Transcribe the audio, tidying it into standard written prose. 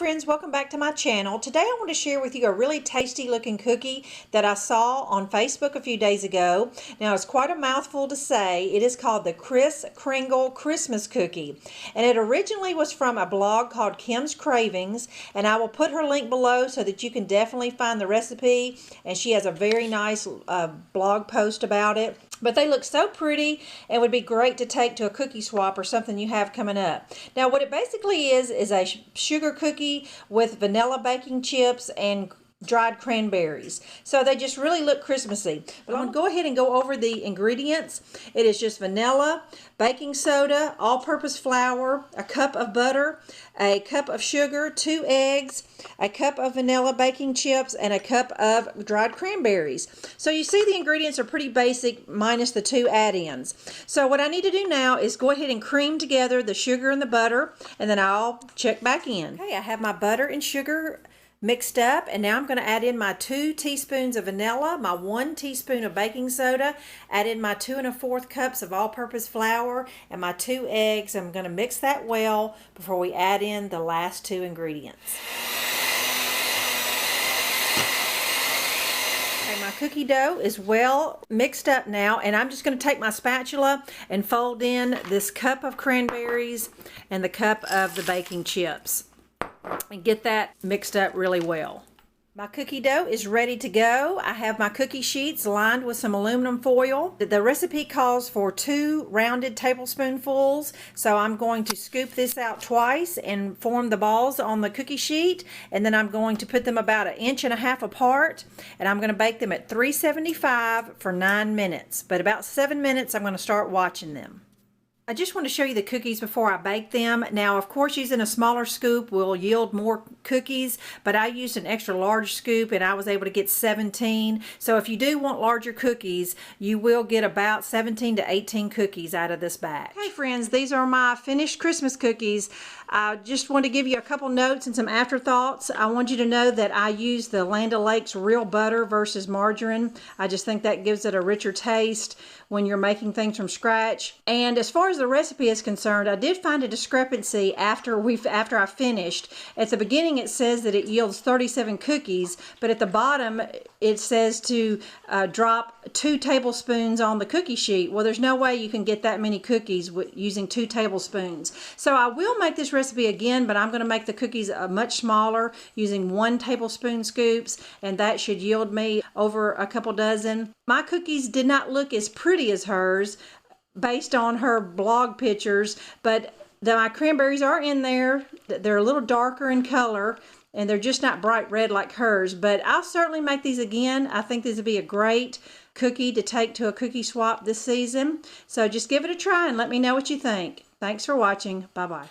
friends, welcome back to my channel. Today I want to share with you a really tasty looking cookie that I saw on Facebook a few days ago. Now it's quite a mouthful to say. It is called the Kris Kringle Christmas cookie, and it originally was from a blog called Kim's Cravings, and I will put her link below so that you can definitely find the recipe, and she has a very nice blog post about it. But they look so pretty and would be great to take to a cookie swap or something you have coming up. Now what it basically is a sugar cookie with vanilla baking chips and dried cranberries. So they just really look Christmassy. But I'm going to go ahead and go over the ingredients. It is just vanilla, baking soda, all-purpose flour, a cup of butter, a cup of sugar, 2 eggs, a cup of vanilla baking chips, and a cup of dried cranberries. So you see the ingredients are pretty basic minus the 2 add-ins. So what I need to do now is go ahead and cream together the sugar and the butter, and then I'll check back in. Okay, I have my butter and sugar mixed up, and now I'm going to add in my 2 teaspoons of vanilla, my 1 teaspoon of baking soda, add in my 2 1/4 cups of all-purpose flour, and my 2 eggs. I'm going to mix that well before we add in the last 2 ingredients. Okay, my cookie dough is well mixed up now, and I'm just going to take my spatula and fold in this cup of cranberries and the cup of the baking chips and get that mixed up really well. My cookie dough is ready to go. I have my cookie sheets lined with some aluminum foil. The recipe calls for 2 rounded tablespoonfuls, so I'm going to scoop this out twice and form the balls on the cookie sheet, and then I'm going to put them about 1.5 inches apart, and I'm going to bake them at 375 for 9 minutes. But about 7 minutes I'm going to start watching them. I just want to show you the cookies before I bake them. Now, of course, using a smaller scoop will yield more cookies, but I used an extra large scoop and I was able to get 17. So if you do want larger cookies, you will get about 17 to 18 cookies out of this batch. Hey friends, these are my finished Christmas cookies. I just want to give you a couple notes and some afterthoughts. I want you to know that I use the Land O'Lakes real butter versus margarine. I just think that gives it a richer taste when you're making things from scratch. And as far as the recipe is concerned, I did find a discrepancy after I finished. At the beginning it says that it yields 37 cookies, but at the bottom it says to drop 2 tablespoons on the cookie sheet. Well, there's no way you can get that many cookies using 2 tablespoons. So I will make this recipe again, but I'm going to make the cookies much smaller using 1 tablespoon scoops, and that should yield me over a couple dozen. My cookies did not look as pretty as hers based on her blog pictures, but my cranberries are in there. They're a little darker in color, and they're just not bright red like hers, but I'll certainly make these again. I think this would be a great cookie to take to a cookie swap this season. So just give it a try and let me know what you think. Thanks for watching. Bye-bye.